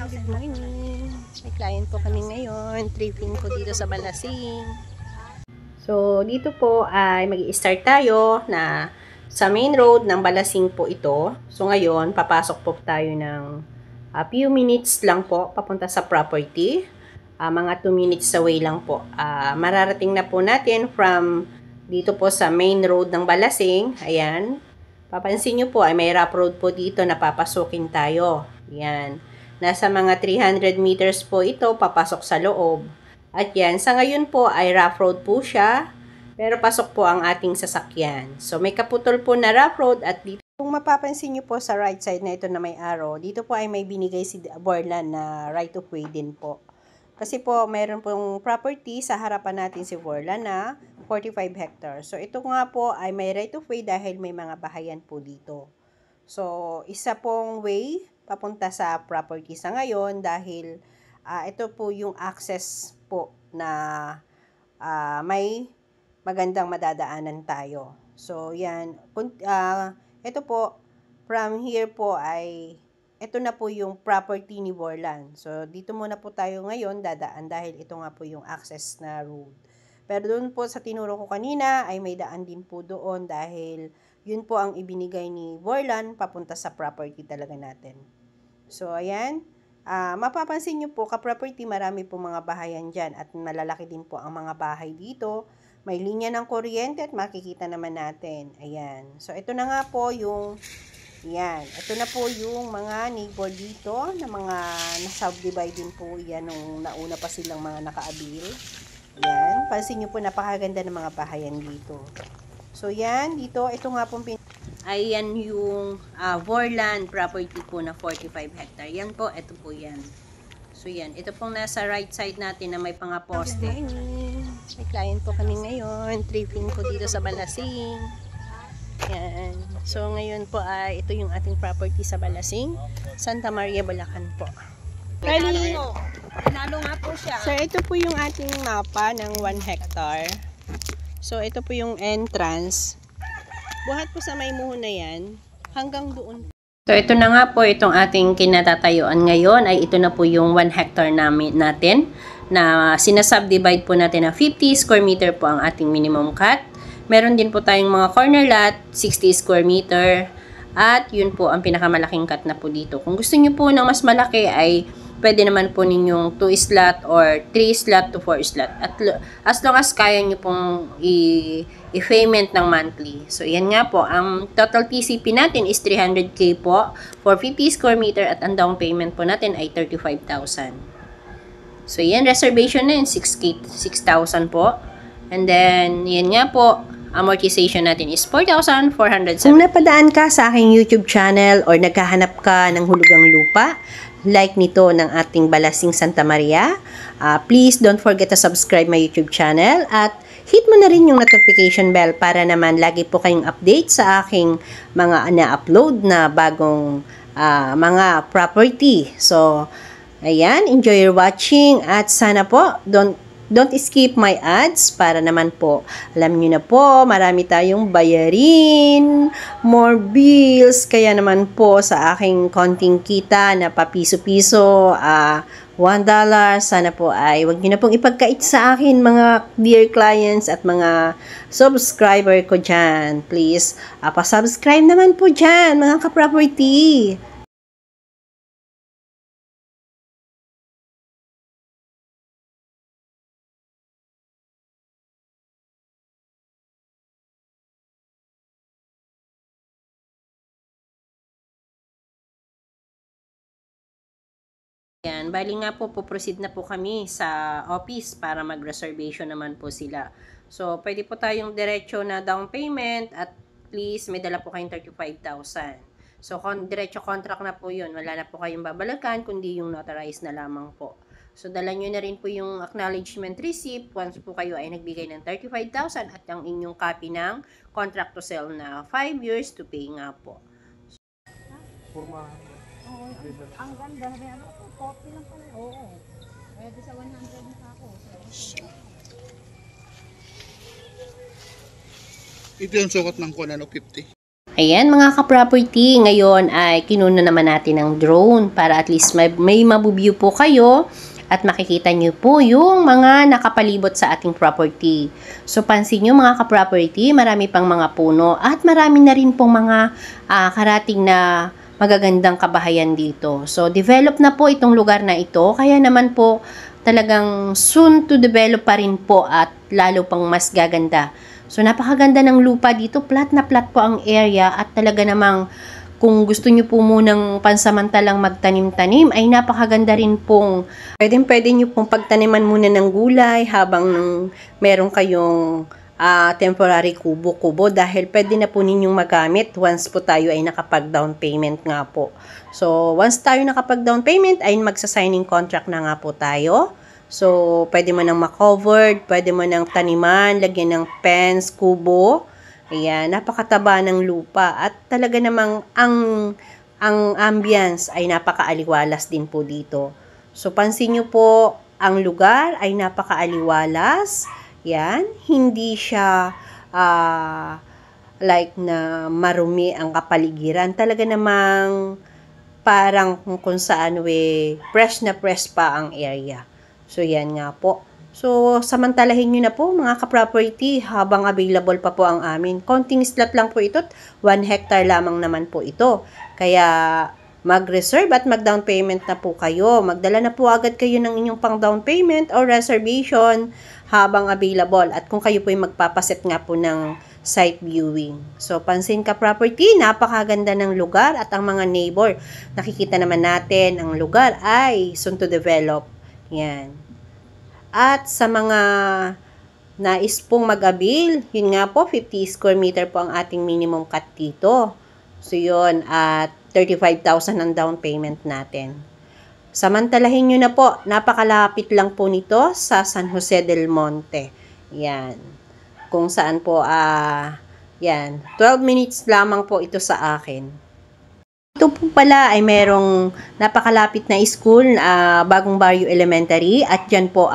Good morning. May client po kami ngayon. Tripping po dito sa Balasing. So, dito po ay mag-i-start tayo na sa main road ng Balasing po ito. So, ngayon, papasok po tayo ng few minutes lang po papunta sa property. Mga 2 minutes away lang po. Mararating na po natin from dito po sa main road ng Balasing. Ayan. Papansin nyo po ay may rough road po dito na papasukin tayo. Ayan. Nasa mga 300 meters po ito, papasok sa loob. At yan, sa ngayon po ay rough road po siya, pero pasok po ang ating sasakyan. So, may kaputol po na rough road at dito. Kung mapapansin nyo po sa right side na ito na may arrow, dito po ay may binigay si Borland na right of way din po. Kasi po, mayroon pong property sa harapan natin si Borland na 45 hectares. So, ito nga po ay may right of way dahil may mga bahayan po dito. So, isa pong way papunta sa property sa ngayon dahil ito po yung access po na may magandang madadaanan tayo. So, yan. Ito po, from here po ay, ito na po yung property ni Borland. So, dito muna po tayo ngayon dadaan dahil ito nga po yung access na road. Pero doon po sa tinuro ko kanina ay may daan din po doon dahil yun po ang ibinigay ni Borland papunta sa property talaga natin. So, ayan. Mapapansin nyo po, ka-property, marami po mga bahayan dyan at malalaki din po ang mga bahay dito. May linya ng kuryente at makikita naman natin. Ayan. So, ito na nga po yung, ayan. Ito na po yung mga neighbor dito na mga na-subdivide din po yan nung nauna pa silang mga nakaabil. Ayan. Pansin nyo po, napakaganda ng mga bahayan dito. So, yan. Dito, ito nga pong ayan yung Borland property po na 45 hectare. Yan po, ito po yan. So, yan. Ito pong nasa right side natin na may mga poste. May client po kami ngayon. Tripping po dito sa Balasing. Yan. So, ngayon po ay ito yung ating property sa Balasing. Santa Maria, Bulacan po. Kali, Nalo nga po siya. sir, ito po yung ating mapa ng 1 hectare. So, ito po yung entrance. Buhat po sa may muho na yan, hanggang doon. So, ito na nga po, itong ating kinatatayuan ngayon ay ito na po yung 1 hectare natin na sinasubdivide po natin na 50 square meter po ang ating minimum cut. Meron din po tayong mga corner lot, 60 square meter. At yun po ang pinakamalaking cut na po dito. Kung gusto nyo po ng mas malaki ay pwede naman po ninyong 2 slot or 3 slot to 4 slot. At as long as kaya nyo pong i-payment ng monthly. So, yan nga po. Ang total TCP natin is 300k po for 50 square meter at ang down payment po natin ay 35,000. So, yan. Reservation na yun. 6,000 po. And then, yan nga po. Amortization natin is 4,407. Kung napadaan ka sa aking YouTube channel or naghahanap ka ng hulugang lupa, like nito ng ating Balasing Santa Maria, please don't forget to subscribe my YouTube channel at hit mo na rin yung notification bell para naman lagi po kayong update sa aking mga na-upload na bagong mga property. So, ayan, enjoy your watching at sana po don't skip my ads para naman po, alam nyo na po, marami tayong bayarin, more bills, kaya naman po sa aking konting kita na papiso-piso, $1, sana po ay wag nyo na pong ipagkait sa akin mga dear clients at mga subscriber ko dyan. Please, pa-subscribe naman po dyan mga ka-property. Yan, bali nga po, proceed na po kami sa office para mag-reservation naman po sila. So, pwede po tayong diretso na down payment at please may dala po kayong 35,000. So, diretso contract na po yun. Wala na po kayong babalakan, kundi yung notarized na lamang po. So, dala nyo na rin po yung acknowledgement receipt once po kayo ay nagbigay ng 35,000 at ang inyong copy ng contract to sell na 5 years to pay nga po. Ang ganda rin. Ano po? Copy lang pala. Oo. Pwede sa 100 na ako. Ito yung sukat ng kunan o 50. Ayan mga ka-property, ngayon ay kinuna naman natin ng drone para at least may mabuview po kayo at makikita nyo po yung mga nakapalibot sa ating property. So pansin nyo mga ka-property, marami pang mga puno at marami na rin pong mga karating na magagandang kabahayan dito. So develop na po itong lugar na ito, kaya naman po talagang soon to develop pa rin po at lalo pang mas gaganda. So, napakaganda ng lupa dito. Flat na flat po ang area at talaga namang kung gusto nyo po munang pansamantalang magtanim-tanim ay napakaganda rin pong pwede nyo pong pagtaniman muna ng gulay habang meron kayong temporary kubo-kubo dahil pwede na po ninyong magamit once po tayo ay nakapag-down payment nga po. So, once tayo nakapag-down payment ay magsa-signing contract na nga po tayo. So, pwede mo nang makovered, pwede mo nang taniman, lagyan ng fence, kubo. Ayan, napakataba ng lupa. At talaga namang ang ambience ay napakaaliwalas din po dito. So, pansin nyo po, ang lugar ay napakaaliwalas. Yan, hindi siya like na marumi ang kapaligiran. Talaga namang parang kung saan fresh na fresh pa ang area. So, yan nga po. So, samantalahin nyo na po mga ka-property habang available pa po ang amin. Konting slot lang po ito. 1 hectare lamang naman po ito. Kaya, mag-reserve at mag-down payment na po kayo. Magdala na po agad kayo ng inyong pang-down payment or reservation habang available. At kung kayo po ay magpapaset nga po ng site viewing. So, pansin ka-property, napakaganda ng lugar at ang mga neighbor. Nakikita naman natin ang lugar ay soon to develop. Yan. At sa mga nais pong mag-avail, yun nga po, 50 square meter po ang ating minimum cut dito. So, yun, at 35,000 ang down payment natin. Samantalahin nyo na po, napakalapit lang po nito sa San Jose del Monte. Yan. Kung saan po, yan, 12 minutes lamang po ito sa akin. Ito po pala ay merong napakalapit na school, Bagong Barrio Elementary, at yan po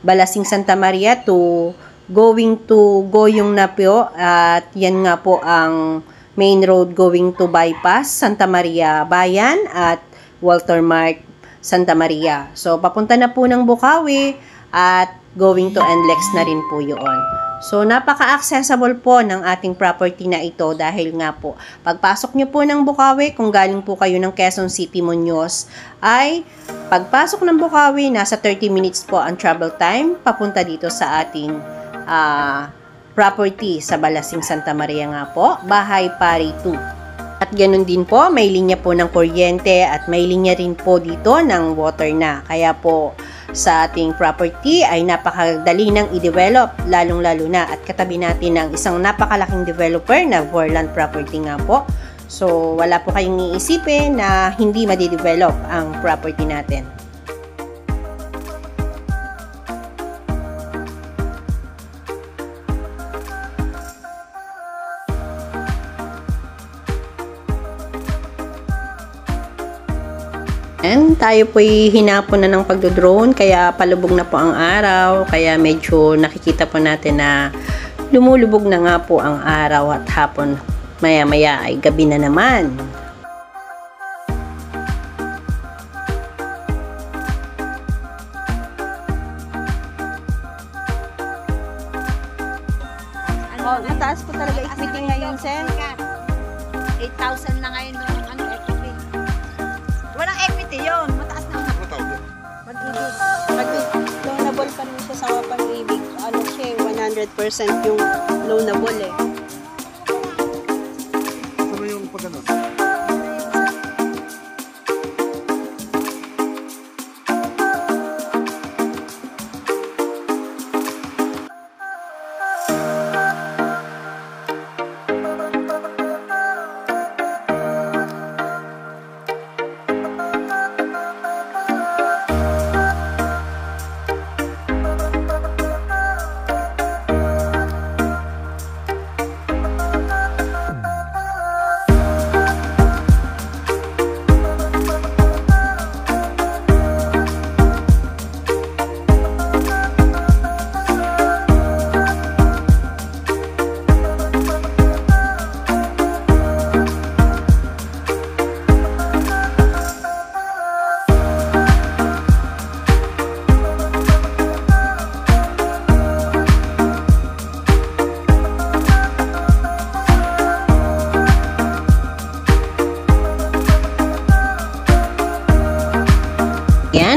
Balasing Santa Maria to going to Goyong na po, at yan nga po ang main road going to bypass Santa Maria Bayan at Walter Mart Santa Maria. So papunta na po ng Bukawi at going to NLEX na rin po yun. So, napaka-accessible po ng ating property na ito dahil nga po, pagpasok nyo po ng Bukawi, kung galing po kayo ng Quezon City, Muñoz, ay pagpasok ng Bukawi, nasa 30 minutes po ang travel time papunta dito sa ating property sa Balasing Santa Maria nga po, Bahay Pari 2. At ganun din po, may linya po ng kuryente at may linya rin po dito ng water na. Kaya po, sa ating property ay napakadali nang i-develop, lalong-lalo na at katabi natin ng isang napakalaking developer na Vorland Property nga po. So, wala po kayong iisipin na hindi madidevelop ang property natin. And tayo po'y hinapon na ng pagdodrone, kaya palubog na po ang araw, kaya medyo nakikita po natin na lumulubog na nga po ang araw at hapon, maya-maya ay gabi na naman. Oh, mataas po talaga equity ngayon, sir. 8,000 na ngayon ng equity. Walang equity yun. Mataas na ang Pag-ibig. Loanable pa rin siya sa pag-ibig. Ano siya, 100% yung loanable eh. Ano yung pag-ano?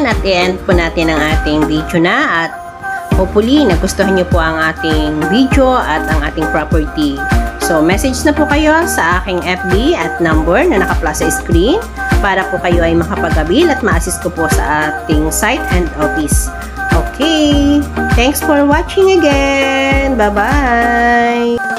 dyan at i-end po natin ang ating video na at hopefully nagustuhan nyo po ang ating video at ang ating property. So, message na po kayo sa aking FB at number na naka-plus sa screen para po kayo ay makapag-avail at ma-assist ko po sa ating site and office. Okay, thanks for watching again. Bye-bye!